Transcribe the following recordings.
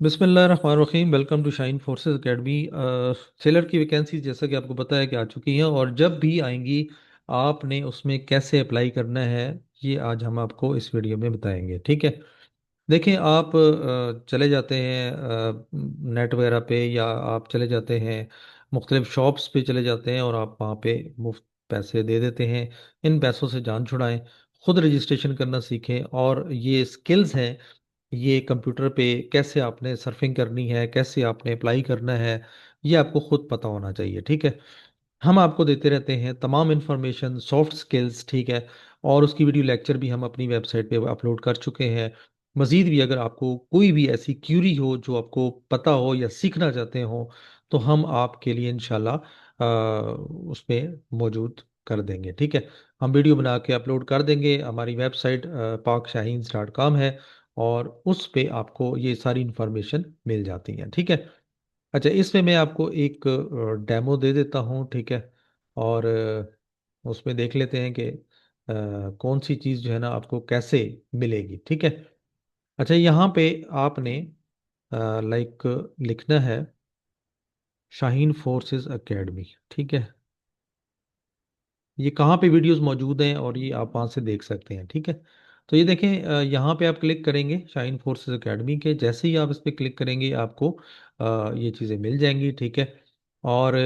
बिस्मिल्लाहिर्रहमानिर्रहीम। Welcome to Shine Forces Academy. Sailor की vacancy जैसा कि आपको पता है कि आ चुकी हैं, और जब भी आएंगी आपने उसमें कैसे अप्लाई करना है ये आज हम आपको इस वीडियो में बताएंगे। ठीक है। देखिए, आप चले जाते हैं नेट वगैरह पे, या आप चले जाते हैं मुख्तलिफ शॉप्स पे चले जाते हैं और आप वहाँ पे मुफ्त पैसे दे देते हैं। इन पैसों से जान छुड़ाएं, खुद रजिस्ट्रेशन करना सीखें। और ये स्किल्स हैं, ये कंप्यूटर पे कैसे आपने सर्फिंग करनी है, कैसे आपने अप्लाई करना है, ये आपको खुद पता होना चाहिए। ठीक है। हम आपको देते रहते हैं तमाम इंफॉर्मेशन, सॉफ्ट स्किल्स। ठीक है। और उसकी वीडियो लेक्चर भी हम अपनी वेबसाइट पे अपलोड कर चुके हैं। मज़ीद भी अगर आपको कोई भी ऐसी क्यूरी हो जो आपको पता हो या सीखना चाहते हो, तो हम आपके लिए इंशाल्लाह उसमें मौजूद कर देंगे। ठीक है। हम वीडियो बना के अपलोड कर देंगे। हमारी वेबसाइट pakshahins.com है, और उस पे आपको ये सारी इंफॉर्मेशन मिल जाती है। ठीक है। अच्छा, इसमें मैं आपको एक डेमो दे देता हूँ। ठीक है। और उसमें देख लेते हैं कि कौन सी चीज़ जो है ना आपको कैसे मिलेगी। ठीक है। अच्छा, यहाँ पे आपने लाइक लिखना है शाहीन फोर्सेस एकेडमी। ठीक है। ये कहाँ पे वीडियोस मौजूद हैं और ये आप वहाँ से देख सकते हैं। ठीक है। तो ये देखें, यहाँ पे आप क्लिक करेंगे शाहीन फोर्सेस एकेडमी के। जैसे ही आप इस पे क्लिक करेंगे आपको ये चीज़ें मिल जाएंगी। ठीक है। और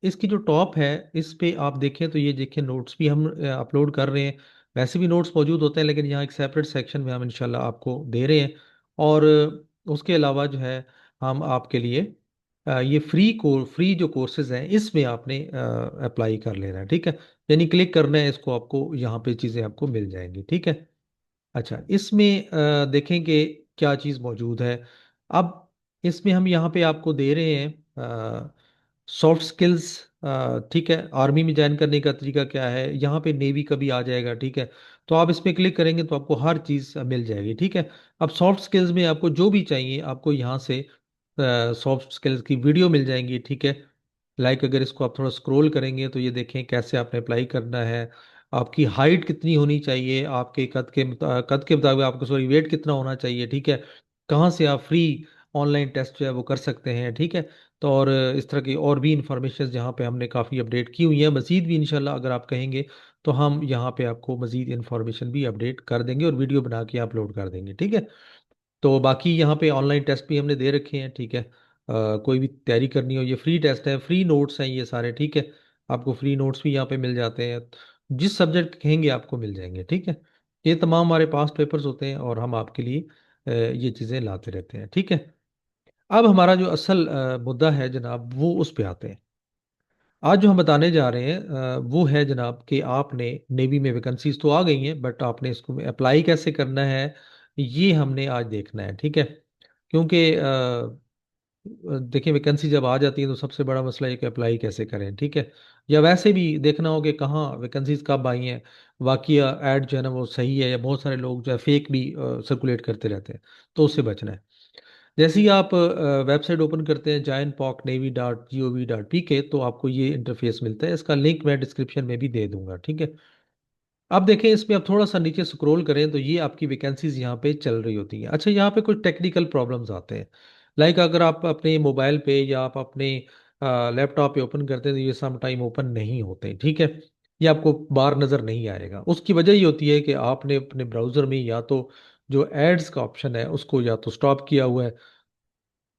इसकी जो टॉप है, इस पे आप देखें तो ये देखें, नोट्स भी हम अपलोड कर रहे हैं। वैसे भी नोट्स मौजूद होते हैं, लेकिन यहाँ एक सेपरेट सेक्शन में हम इंशाल्लाह आपको दे रहे हैं। और उसके अलावा जो है, हम आपके लिए ये फ्री जो कोर्सेज हैं इसमें आपने अप्लाई कर लेना है। ठीक है। यानी क्लिक करना है इसको, आपको यहाँ पे चीज़ें आपको मिल जाएंगी। ठीक है। अच्छा, इसमें देखेंगे क्या चीज़ मौजूद है। अब इसमें हम यहाँ पे आपको दे रहे हैं सॉफ्ट स्किल्स। ठीक है। आर्मी में ज्वाइन करने का तरीका क्या है, यहाँ पे नेवी का भी आ जाएगा। ठीक है। तो आप इस पे क्लिक करेंगे तो आपको हर चीज़ मिल जाएगी। ठीक है। अब सॉफ्ट स्किल्स में आपको जो भी चाहिए, आपको यहाँ से सॉफ्ट स्किल्स की वीडियो मिल जाएंगी। ठीक है। अगर इसको आप थोड़ा स्क्रॉल करेंगे तो ये देखें कैसे आपने अप्लाई करना है। आपकी हाइट कितनी होनी चाहिए, आपके कद के मुताबिक आपको, सॉरी, वेट कितना होना चाहिए। ठीक है। कहाँ से आप फ्री ऑनलाइन टेस्ट जो है वो कर सकते हैं। ठीक है। तो और इस तरह की और भी इंफॉर्मेशन जहाँ पे हमने काफ़ी अपडेट की हुई है। मज़ीद भी इंशाल्लाह अगर आप कहेंगे तो हम यहाँ पे आपको मज़ीद इंफॉर्मेशन भी अपडेट कर देंगे और वीडियो बना के अपलोड कर देंगे। ठीक है। तो बाकी यहाँ पे ऑनलाइन टेस्ट भी हमने दे रखे हैं। ठीक है। कोई भी तैयारी करनी हो, ये फ्री टेस्ट है, फ्री नोट्स हैं ये सारे। ठीक है। आपको फ्री नोट्स भी यहाँ पे मिल जाते हैं, जिस सब्जेक्ट कहेंगे आपको मिल जाएंगे। ठीक है। ये तमाम हमारे पास पेपर्स होते हैं और हम आपके लिए ये चीज़ें लाते रहते हैं। ठीक है। अब हमारा जो असल मुद्दा है जनाब, वो उस पे आते हैं। आज जो हम बताने जा रहे हैं वो है जनाब कि आपने नेवी में वैकेंसीज तो आ गई हैं, बट आपने इसको अप्लाई कैसे करना है ये हमने आज देखना है। ठीक है। क्योंकि देखिए, वैकेंसी जब आ जाती है तो सबसे बड़ा मसला ये कि अप्लाई कैसे करें। ठीक है। या वैसे भी देखना हो कि कहाँ वैकेंसीज कब आई हैं, वाकई ऐड जो है ना वो सही है, या बहुत सारे लोग जो है फेक भी सर्कुलेट करते रहते हैं, तो उससे बचना है। जैसे ही आप वेबसाइट ओपन करते हैं giantpoknavy.gov.pk, तो आपको ये इंटरफेस मिलता है। इसका लिंक मैं डिस्क्रिप्शन में भी दे दूंगा। ठीक है। अब देखें, इसमें आप थोड़ा सा नीचे स्क्रॉल करें तो ये आपकी वैकेंसीज यहाँ पे चल रही होती हैं। अच्छा, यहाँ पे कुछ टेक्निकल प्रॉब्लम्स आते हैं। अगर आप अपने मोबाइल पे या आप अपने लैपटॉप पे ओपन करते हैं तो ये सम टाइम ओपन नहीं होते। ठीक है। ये आपको बार नज़र नहीं आएगा। उसकी वजह ये होती है कि आपने अपने ब्राउज़र में या तो जो एड्स का ऑप्शन है उसको या तो स्टॉप किया हुआ है,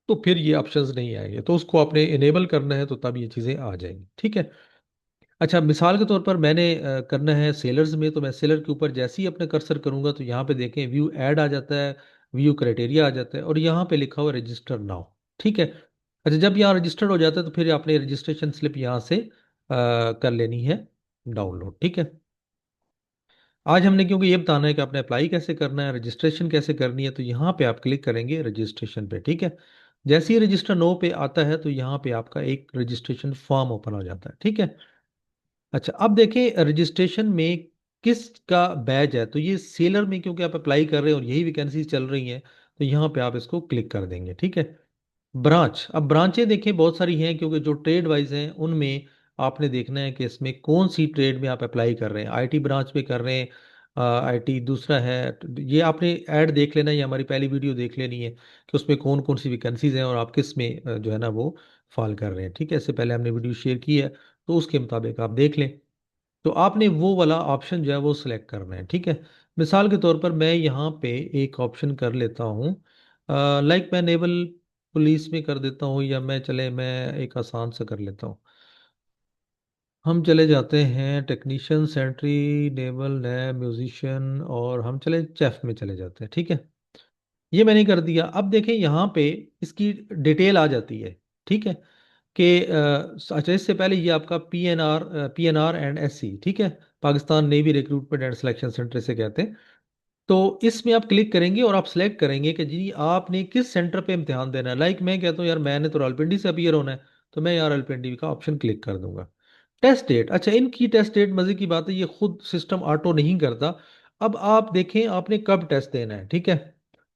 तो फिर ये ऑप्शंस नहीं आएंगे। तो उसको आपने इनेबल करना है, तो तब ये चीज़ें आ जाएंगी। ठीक है। अच्छा, मिसाल के तौर पर मैंने करना है सेलर्स में, तो मैं सेलर के ऊपर जैसे ही अपने कर्सर करूंगा तो यहाँ पे देखें व्यू ऐड आ जाता है, व्यू क्राइटेरिया आ जाता है, और यहाँ पे लिखा हुआ रजिस्टर नाउ। ठीक है। अच्छा, जब यहाँ रजिस्टर्ड हो जाता है तो फिर आपने रजिस्ट्रेशन स्लिप यहाँ से कर लेनी है डाउनलोड। ठीक है। आज हमने क्योंकि ये बताना है कि आपने अप्लाई कैसे करना है, रजिस्ट्रेशन कैसे करनी है, तो यहाँ पे आप क्लिक करेंगे रजिस्ट्रेशन पे। ठीक है। जैसे ही रजिस्टर नो पे आता है तो यहाँ पे आपका एक रजिस्ट्रेशन फॉर्म ओपन हो जाता है। ठीक है। अच्छा, अब देखें रजिस्ट्रेशन में किसका बैच है। तो ये सेलर में क्योंकि आप अप्लाई कर रहे हैं और यही वैकेंसी चल रही हैं, तो यहाँ पे आप इसको क्लिक कर देंगे। ठीक है। ब्रांच, अब ब्रांचें देखें बहुत सारी हैं, क्योंकि जो ट्रेड वाइज हैं उनमें आपने देखना है कि इसमें कौन सी ट्रेड में आप अप्लाई कर रहे हैं। आईटी ब्रांच में कर रहे हैं, आईटी दूसरा है। ये आपने ऐड देख लेना, ये हमारी पहली वीडियो देख लेनी है कि उसमें कौन कौन सी वैकेंसीज हैं और आप किस में जो है ना वो फॉल कर रहे हैं। ठीक है, इससे पहले हमने वीडियो शेयर की है, तो उसके मुताबिक आप देख लें। तो आपने वो वाला ऑप्शन जो है वो सिलेक्ट करना है। ठीक है, मिसाल के तौर पर मैं यहाँ पे एक ऑप्शन कर लेता हूँ, लाइक मैं नेवल पुलिस में कर देता हूँ, या मैं एक आसान सा कर लेता हूँ। हम चले जाते हैं टेक्नीशियन, सेंट्री, नेवल, नैब, म्यूजिशियन, और हम चले चेफ में चले जाते हैं। ठीक है, ये मैंने कर दिया। अब देखें यहाँ पे इसकी डिटेल आ जाती है। ठीक है, कि अच्छा, इससे पहले ये आपका पीएनआर एंड एससी, ठीक है, Pakistan navy recruitment and selection centre से कहते हैं। तो इसमें आप क्लिक करेंगे और आप सिलेक्ट करेंगे कि जी आपने किस सेंटर पे इम्तिहान देना है। लाइक मैं कहता हूँ यार मैंने तो रावलपिंडी से अपीयर होना है, तो मैं यार रावलपिंडी का ऑप्शन क्लिक कर दूंगा। टेस्ट डेट, अच्छा इनकी टेस्ट डेट मजे की बात है, ये खुद सिस्टम ऑटो नहीं करता। अब आप देखें आपने कब टेस्ट देना है। ठीक है,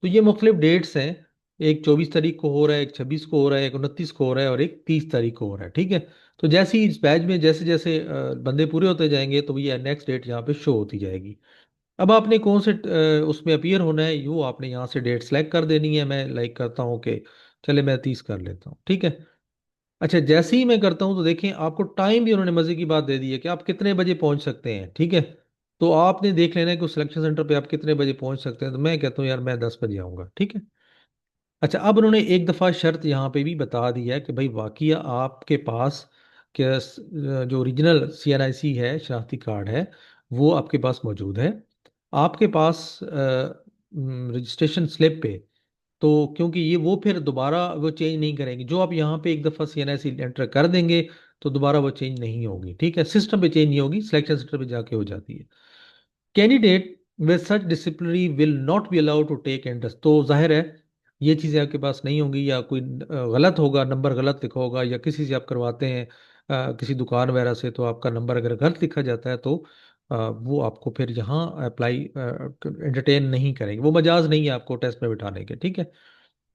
तो ये मुख्तलिफ डेट्स हैं, एक 24 तारीख को हो रहा है, एक 26 को हो रहा है, एक 29 को हो रहा है, और एक 30 तारीख को हो रहा है। ठीक है, तो जैसे ही इस बैच में जैसे जैसे बंदे पूरे होते जाएंगे तो ये नेक्स्ट डेट यहाँ पे शो होती जाएगी। अब आपने कौन से उसमें अपीयर होना है, यू आपने यहाँ से डेट सेलेक्ट कर देनी है। मैं लाइक करता हूँ कि चले मैं 30 कर लेता हूँ। ठीक है, अच्छा जैसे ही मैं करता हूँ तो देखें आपको टाइम भी उन्होंने मजे की बात दे दी है कि आप कितने बजे पहुंच सकते हैं। ठीक है, तो आपने देख लेना है कि उस सिलेक्शन सेंटर पे आप कितने बजे पहुंच सकते हैं। तो मैं कहता हूँ यार मैं 10 बजे आऊँगा। ठीक है, अच्छा अब उन्होंने एक दफ़ा शर्त यहाँ पे भी बता दी है कि भाई वाकई आपके पास क्या जो ओरिजिनल सीएनआईसी है, शनाख्ती कार्ड है, वो आपके पास मौजूद है। आपके पास रजिस्ट्रेशन स्लिप पे, तो क्योंकि ये वो फिर दोबारा वो चेंज नहीं करेंगे, जो आप यहाँ पे एक दफ़ा सीएनआईसी एंटर कर देंगे तो दोबारा वो चेंज नहीं होगी। ठीक है, सिस्टम पे चेंज नहीं होगी, सिलेक्शन सेंटर पे जाके हो जाती है। Candidate with such disciplinary will not be allowed to take interest, तो जाहिर है ये चीज़ें आपके पास नहीं होंगी, या कोई गलत होगा, नंबर गलत लिखा होगा, या किसी से आप करवाते हैं किसी दुकान वगैरह से, तो आपका नंबर अगर गलत लिखा जाता है तो वो आपको फिर यहाँ अप्लाई एंटरटेन नहीं करेंगे, वो मजाज नहीं है आपको टेस्ट में बिठाने के। ठीक है,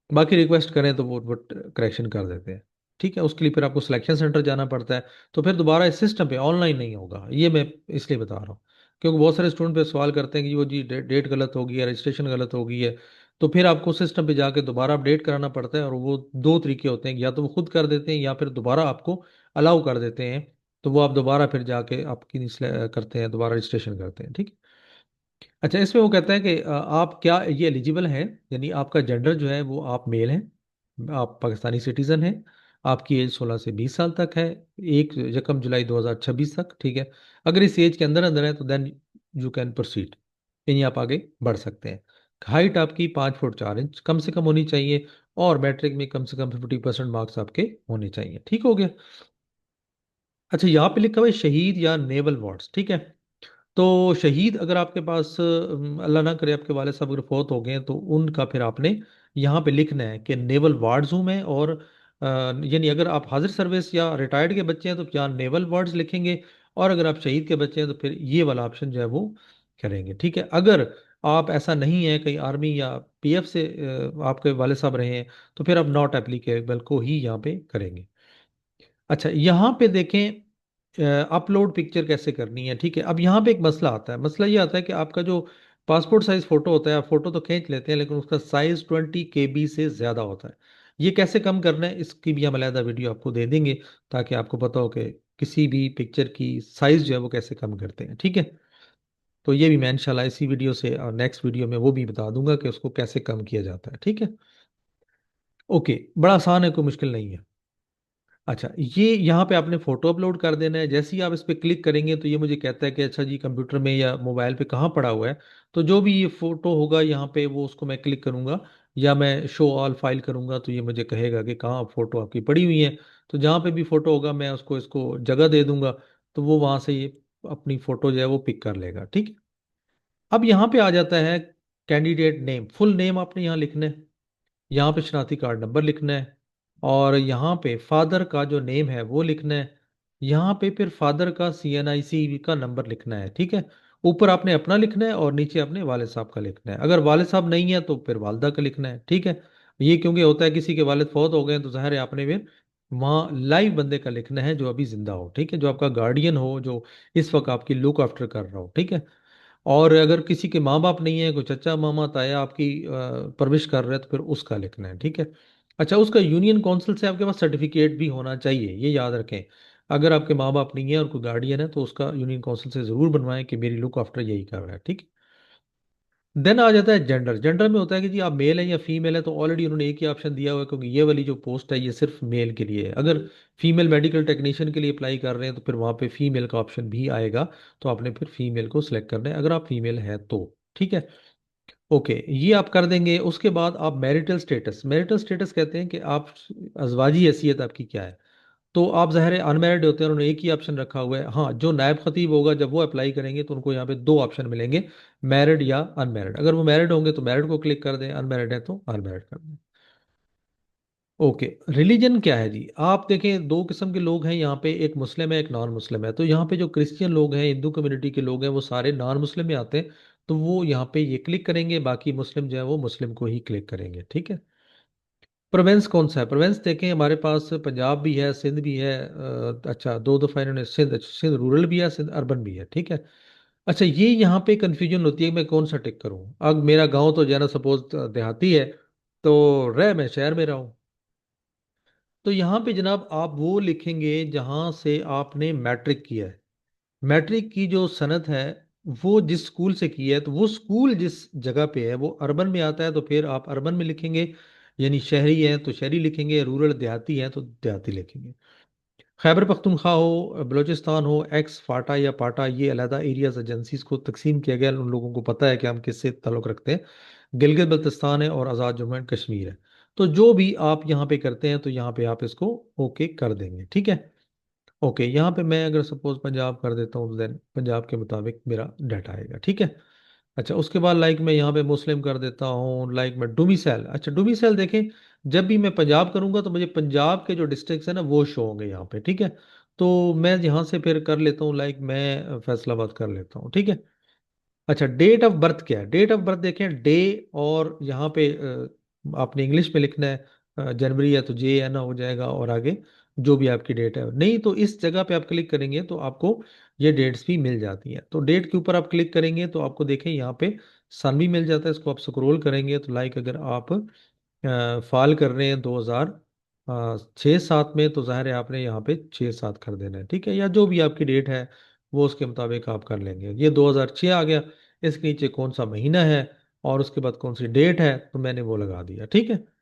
बाकी रिक्वेस्ट करें तो वो करेक्शन कर देते हैं। ठीक है, उसके लिए फिर आपको सिलेक्शन सेंटर जाना पड़ता है, तो फिर दोबारा इस सिस्टम पे ऑनलाइन नहीं होगा, ये मैं इसलिए बता रहा हूँ। क्योंकि बहुत सारे स्टूडेंट पे सवाल करते हैं कि वो जी डेट गलत हो गई है, रजिस्ट्रेशन गलत हो गई है, तो फिर आपको सिस्टम पे जाके दोबारा अपडेट कराना पड़ता है। और वो दो तरीके होते हैं, या तो वो खुद कर देते हैं या फिर दोबारा आपको अलाउ कर देते हैं, तो वो आप दोबारा फिर जाके आपकी करते हैं, दोबारा रजिस्ट्रेशन करते हैं। ठीक है, अच्छा इसमें वो कहता है कि आप क्या ये एलिजिबल हैं, यानी आपका जेंडर जो है वो आप मेल हैं, आप पाकिस्तानी सिटीजन हैं, आपकी एज 16 से 20 साल तक है, 1 जुलाई 2026 तक। ठीक है, अगर इस एज के अंदर अंदर है तो देन यू कैन प्रोसीड, यानी आप आगे बढ़ सकते हैं। हाइट आपकी 5 फुट 4 इंच कम से कम होनी चाहिए, और मैट्रिक में कम से कम 50% मार्क्स आपके होने चाहिए। ठीक हो गया। अच्छा यहाँ पे लिखा हुआ है शहीद या नेवल वार्ड्स। ठीक है, तो शहीद अगर आपके पास अल्लाह ना करे आपके वाले साहब अगर फौत हो गए हैं, तो उनका फिर आपने यहाँ पे लिखना है कि नेवल वार्ड्स हूँ मैं, और यानी अगर आप हाजिर सर्विस या रिटायर्ड के बच्चे हैं तो यहाँ नेवल वार्ड्स लिखेंगे, और अगर आप शहीद के बच्चे हैं तो फिर ये वाला ऑप्शन जो है वो करेंगे। ठीक है, अगर आप ऐसा नहीं है कहीं आर्मी या पीएफ से आपके वाले साहब रहे हैं, तो फिर आप नॉट एप्लीकेबल को ही यहाँ पे करेंगे। अच्छा यहाँ पे देखें अपलोड पिक्चर कैसे करनी है। ठीक है, अब यहाँ पे एक मसला आता है, मसला ये आता है कि आपका जो पासपोर्ट साइज फोटो होता है, आप फोटो तो खींच लेते हैं लेकिन उसका साइज 20 KB से ज़्यादा होता है। ये कैसे कम करना है, इसकी भी हम अलहदा वीडियो आपको दे देंगे, ताकि आपको पता हो कि किसी भी पिक्चर की साइज जो है वो कैसे कम करते हैं। ठीक है, तो ये भी मैं इंशाल्लाह इसी वीडियो से और नेक्स्ट वीडियो में वो भी बता दूंगा कि उसको कैसे कम किया जाता है। ठीक है, ओके, बड़ा आसान है, कोई मुश्किल नहीं है। अच्छा ये यहाँ पे आपने फोटो अपलोड कर देना है। जैसे ही आप इस पे क्लिक करेंगे तो ये मुझे कहता है कि अच्छा जी कंप्यूटर में या मोबाइल पे कहाँ पड़ा हुआ है, तो जो भी ये फोटो होगा यहाँ पे वो उसको मैं क्लिक करूँगा, या मैं शो ऑल फाइल करूँगा, तो ये मुझे कहेगा कि कहाँ फोटो आपकी पड़ी हुई है। तो जहाँ पे भी फोटो होगा मैं उसको इसको जगह दे दूंगा, तो वो वहाँ से ये अपनी फोटो जो है वो पिक कर लेगा। ठीक है, अब यहाँ पे आ जाता है कैंडिडेट नेम, फुल नेम आपने यहाँ लिखना है, यहाँ पे शनाख्ती कार्ड नंबर लिखना है, और यहाँ पे फादर का जो नेम है वो लिखना है, यहाँ पे फिर फादर का सीएनआईसी का नंबर लिखना है। ठीक है, ऊपर आपने अपना लिखना है और नीचे अपने वालिद साहब का लिखना है। अगर वालिद साहब नहीं है तो फिर वालदा का लिखना है। ठीक है, ये क्योंकि होता है किसी के वालिद फौत हो गए हैं, तो ज़ाहिर है आपने फिर वहाँ लाइव बंदे का लिखना है जो अभी जिंदा हो। ठीक है, जो आपका गार्डियन हो, जो इस वक्त आपकी लुक आफ्टर कर रहा हो। ठीक है, और अगर किसी के माँ बाप नहीं है, कोई चचा मामा ताया आपकी परवरिश कर रहे हैं, तो फिर उसका लिखना है। ठीक है। अच्छा, उसका यूनियन काउंसिल से आपके पास सर्टिफिकेट भी होना चाहिए, ये याद रखें। अगर आपके माँ बाप नहीं है और कोई गार्डियन है, तो उसका यूनियन काउंसिल से ज़रूर बनवाएं कि मेरी लुक आफ्टर यही कर रहा है। ठीक है। देन आ जाता है जेंडर। जेंडर में होता है कि जी आप मेल है या फीमेल है, तो ऑलरेडी उन्होंने एक ही ऑप्शन दिया हुआ है, क्योंकि ये वाली जो पोस्ट है ये सिर्फ मेल के लिए है। अगर फीमेल मेडिकल टेक्नीशियन के लिए अप्लाई कर रहे हैं, तो फिर वहाँ पे फीमेल का ऑप्शन भी आएगा। तो आपने फिर फीमेल को सिलेक्ट करना है, अगर आप फीमेल है तो। ठीक है। ओके, ये आप कर देंगे। उसके बाद आप मैरिटल स्टेटस, मैरिटल स्टेटस कहते हैं कि आप अजवाजी हैसियत आपकी क्या है। तो आप ज़ाहिर है अनमैरिड होते हैं, उन्होंने एक ही ऑप्शन रखा हुआ है। हाँ, जो नायब खतीब होगा जब वो अप्लाई करेंगे तो उनको यहाँ पे दो ऑप्शन मिलेंगे, मैरिड या अनमैरिड। अगर वो मैरिड होंगे तो मैरिड को क्लिक कर दें, अनमैरिड है तो अनमैरिड कर दें। ओके, रिलीजन क्या है जी? आप देखें, दो किस्म के लोग हैं यहाँ पे, एक मुस्लिम है एक नॉन मुस्लिम है। तो यहाँ पे जो क्रिश्चियन लोग हैं, हिंदू कम्युनिटी के लोग हैं, वो सारे नॉन मुस्लिम में आते हैं। तो वो यहाँ पे ये क्लिक करेंगे, बाकी मुस्लिम जो है वो मुस्लिम को ही क्लिक करेंगे। ठीक है। प्रोवेंस कौन सा है? प्रोवेंस देखें, हमारे पास पंजाब भी है, सिंध भी है। अच्छा, दो दफ़ा इन्होंने सिंध, सिंध रूरल भी है, सिंध अर्बन भी है। ठीक है। अच्छा, ये यहाँ पे कंफ्यूजन होती है कि मैं कौन सा टिक करूँ। अब मेरा गांव तो जो है ना, सपोज देहाती है, तो रह मैं शहर में रहा हूँ। तो यहाँ पे जनाब आप वो लिखेंगे जहाँ से आपने मैट्रिक किया है। मैट्रिक की जो सनद है, वो जिस स्कूल से की है, तो वो स्कूल जिस जगह पे है वो अर्बन में आता है, तो फिर आप अर्बन में लिखेंगे। यानी शहरी हैं तो शहरी लिखेंगे, रूरल देहाती हैं तो देहाती लिखेंगे। खैबर पख्तूनख्वा हो, बलूचिस्तान हो, एक्स फाटा या पाटा, ये अलहदा एरियाज एजेंसीज को तकसीम किया गया। उन लोगों को पता है कि हम किससे ताल्लुक़ रखते हैं। गिलगित बल्तिस्तान है और आज़ाद जम्मू एंड कश्मीर है। तो जो भी आप यहाँ पे करते हैं, तो यहाँ पे आप इसको ओके कर देंगे। ठीक है। ओके, यहाँ पे मैं अगर सपोज पंजाब कर देता हूँ, तो देन पंजाब के मुताबिक मेरा डाटा आएगा। ठीक है। अच्छा, उसके बाद लाइक मैं यहाँ पे मुस्लिम कर देता हूँ, लाइक मैं डोमिसाइल। अच्छा, डोमिसाइल देखें, जब भी मैं पंजाब करूंगा तो मुझे पंजाब के जो डिस्ट्रिक्ट्स हैं ना वो शो होंगे यहाँ पे। ठीक है। तो मैं यहाँ से फिर कर लेता हूँ, लाइक मैं फैसलाबाद कर लेता हूँ। ठीक है। अच्छा, डेट ऑफ बर्थ क्या है? डेट ऑफ बर्थ देखें, डे, और यहाँ पे आपने इंग्लिश में लिखना है। जनवरी है तो जे एन हो जाएगा, और आगे जो भी आपकी डेट है। नहीं तो इस जगह पे आप क्लिक करेंगे तो आपको ये डेट्स भी मिल जाती हैं। तो डेट के ऊपर आप क्लिक करेंगे तो आपको देखें यहाँ पे सन भी मिल जाता है। इसको आप स्क्रॉल करेंगे तो लाइक अगर आप फाल कर रहे हैं 2006-7 में, तो जाहिर है आपने यहाँ पे 6-7 कर देना है। ठीक है। या जो भी आपकी डेट है वो उसके मुताबिक आप कर लेंगे। ये 2006 आ गया, इसके नीचे कौन सा महीना है और उसके बाद कौन सी डेट है, तो मैंने वो लगा दिया। ठीक है।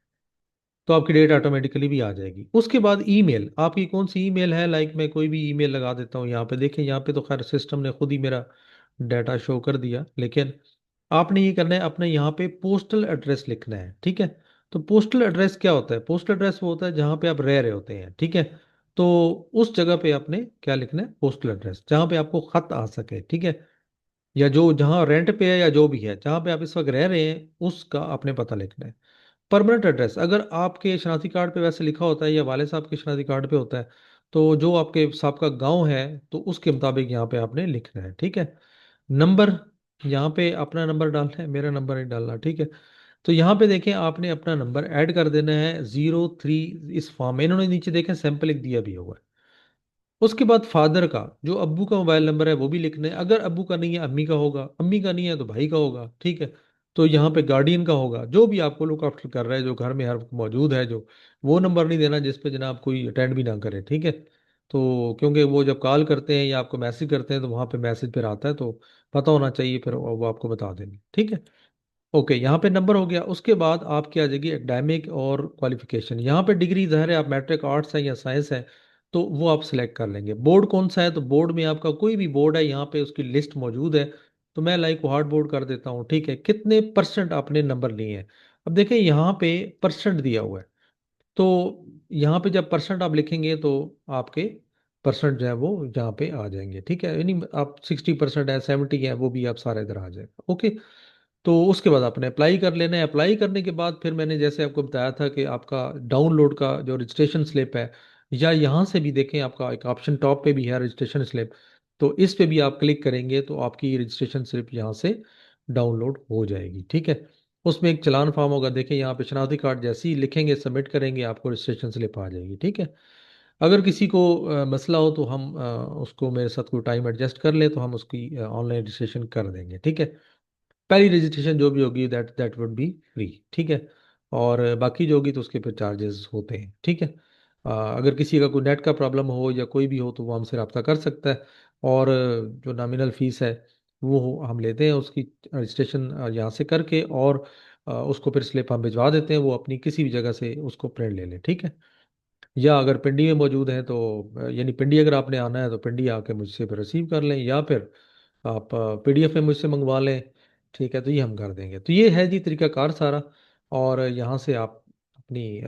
तो आपकी डेट ऑटोमेटिकली भी आ जाएगी। उसके बाद ईमेल, आपकी कौन सी ईमेल है? लाइक मैं कोई भी ईमेल लगा देता हूँ यहाँ पे। देखें, यहाँ पे तो खैर सिस्टम ने खुद ही मेरा डाटा शो कर दिया, लेकिन आपने ये करना है, अपने यहाँ पे पोस्टल एड्रेस लिखना है। ठीक है। तो पोस्टल एड्रेस क्या होता है? पोस्टल एड्रेस वो होता है जहाँ पे आप रह रहे होते हैं। ठीक है। तो उस जगह पे आपने क्या लिखना है? पोस्टल एड्रेस, जहाँ पे आपको खत आ सके। ठीक है। या जो जहाँ रेंट पे है या जो भी है, जहाँ पे आप इस वक्त रह रहे हैं उसका आपने पता लिखना है। परमानेंट एड्रेस, अगर आपके शनाख्ती कार्ड पे वैसे लिखा होता है या वाले साहब के शनाख्ती कार्ड पे होता है, तो जो आपके साहब का गांव है तो उसके मुताबिक यहाँ पे आपने लिखना है। ठीक है। नंबर, यहाँ पे अपना नंबर डालना है, मेरा नंबर नहीं डालना। ठीक है। तो यहाँ पे देखें, आपने अपना नंबर ऐड कर देना है 03। इस फॉर्म में इन्होंने नीचे देखें सैंपल लिख दिया भी हुआ है। उसके बाद फादर का, जो अब्बू का मोबाइल नंबर है वो भी लिखना है। अगर अब्बू का नहीं है, अम्मी का होगा। अम्मी का नहीं है तो भाई का होगा। ठीक है। तो यहाँ पे गार्डियन का होगा, जो भी आपको लुक आफ्टर कर रहा है, जो घर में हर वक्त मौजूद है, जो वो नंबर नहीं देना जिस पे जनाब कोई अटेंड भी ना करे। ठीक है। तो क्योंकि वो जब कॉल करते हैं या आपको मैसेज करते हैं तो वहाँ पे मैसेज फिर आता है, तो पता होना चाहिए, फिर वो आपको बता देंगे। ठीक है। ओके, यहाँ पे नंबर हो गया। उसके बाद आपकी आ जाएगी एकेडमिक और क्वालिफिकेशन। यहाँ पे डिग्री ज़ाहिर है, आप मैट्रिक आर्ट्स है या साइंस है, तो वो आप सिलेक्ट कर लेंगे। बोर्ड कौन सा है? तो बोर्ड में आपका कोई भी बोर्ड है, यहाँ पे उसकी लिस्ट मौजूद है। तो मैं लाइक हार्ड बोर्ड कर देता हूँ। ठीक है। कितने परसेंट आपने नंबर लिए हैं? अब देखिए, यहाँ पे परसेंट दिया हुआ है। तो यहाँ पे जब परसेंट आप लिखेंगे तो आपके परसेंट जो है वो यहाँ पे आ जाएंगे। ठीक है। यानी आप 60% है, 70 है, वो भी आप सारा इधर आ जाएगा। ओके। तो उसके बाद आपने अप्लाई कर लेना है। अप्लाई करने के बाद फिर मैंने जैसे आपको बताया था कि आपका डाउनलोड का जो रजिस्ट्रेशन स्लिप है, या यहाँ से भी देखें, आपका एक ऑप्शन टॉप पे भी है रजिस्ट्रेशन स्लिप। तो इस पे भी आप क्लिक करेंगे तो आपकी रजिस्ट्रेशन स्लिप यहाँ से डाउनलोड हो जाएगी। ठीक है। उसमें एक चालान फॉर्म होगा, देखें यहाँ पे शनाख्ती कार्ड जैसे ही लिखेंगे, सबमिट करेंगे, आपको रजिस्ट्रेशन स्लिप आ जाएगी। ठीक है। अगर किसी को मसला हो तो हम उसको मेरे साथ कोई टाइम एडजस्ट कर ले तो हम उसकी ऑनलाइन रजिस्ट्रेशन कर देंगे, ठीक है। पहली रजिस्ट्रेशन जो भी होगी that that would be free, ठीक है। और बाकी जो होगी तो उसके फिर चार्जेस होते हैं, ठीक है। अगर किसी का कोई नेट का प्रॉब्लम हो या कोई भी हो तो वो हमसे रब्ता कर सकता है। और जो नॉमिनल फीस है वो हम लेते हैं उसकी, रजिस्ट्रेशन यहाँ से करके, और उसको फिर स्लिप हम भिजवा देते हैं, वो अपनी किसी भी जगह से उसको प्रिंट ले लें, ठीक है। या अगर पिंडी में मौजूद हैं तो यानी पिंडी अगर आपने आना है तो पिंडी आके मुझसे फिर रिसीव कर लें, या फिर आप पीडीएफ में मुझसे मंगवा लें, ठीक है। तो ये हम कर देंगे। तो ये है जी तरीकाकार सारा। और यहाँ से आप अपनी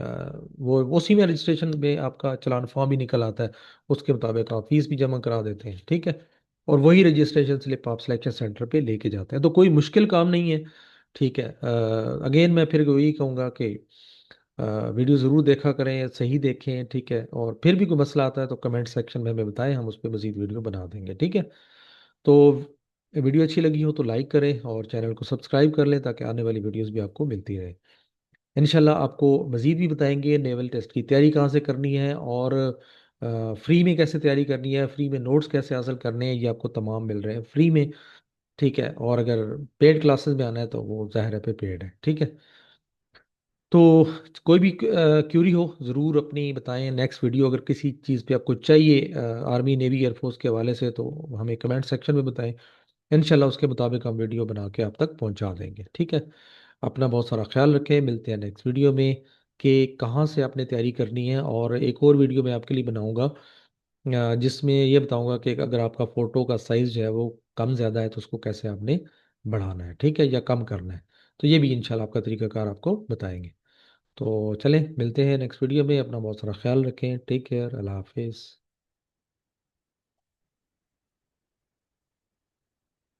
वो उसी में रजिस्ट्रेशन में आपका चलान फॉर्म भी निकल आता है, उसके मुताबिक आप फीस भी जमा करा देते हैं, ठीक है। और वही रजिस्ट्रेशन स्लिप आप सिलेक्शन सेंटर पे लेके जाते हैं, तो कोई मुश्किल काम नहीं है, ठीक है। अगेन मैं फिर वही कहूँगा कि वीडियो ज़रूर देखा करें, सही देखें, ठीक है। और फिर भी कोई मसला आता है तो कमेंट सेक्शन में हमें बताएं, हम उस पर मज़ीद वीडियो बना देंगे, ठीक है। तो वीडियो अच्छी लगी हो तो लाइक करें और चैनल को सब्सक्राइब कर लें ताकि आने वाली वीडियोस भी आपको मिलती रहे। इंशाल्लाह आपको मज़ीद भी बताएंगे नेवल टेस्ट की तैयारी कहाँ से करनी है, और फ्री में कैसे तैयारी करनी है, फ्री में नोट्स कैसे हासिल करने हैं, ये आपको तमाम मिल रहे हैं फ्री में, ठीक है। और अगर पेड क्लासेस में आना है तो वो ज़ाहिर है पे पेड है, ठीक है। तो कोई भी क्यूरी हो ज़रूर अपनी बताएं। नेक्स्ट वीडियो अगर किसी चीज़ पे आपको चाहिए आर्मी नेवी एयरफोर्स के हवाले से तो हमें कमेंट सेक्शन में बताएं। इंशाल्लाह उसके मुताबिक हम वीडियो बना के आप तक पहुंचा देंगे, ठीक है। अपना बहुत सारा ख्याल रखें, मिलते हैं नेक्स्ट वीडियो में कि कहाँ से आपने तैयारी करनी है। और एक और वीडियो मैं आपके लिए बनाऊंगा जिसमें ये बताऊंगा कि अगर आपका फ़ोटो का साइज़ जो है वो कम ज़्यादा है तो उसको कैसे आपने बढ़ाना है, ठीक है, या कम करना है। तो ये भी इंशाल्लाह आपका तरीकाकार आपको बताएंगे। तो चलें मिलते हैं नेक्स्ट वीडियो में। अपना बहुत सारा ख्याल रखें। Take care. अल्लाह हाफिज़।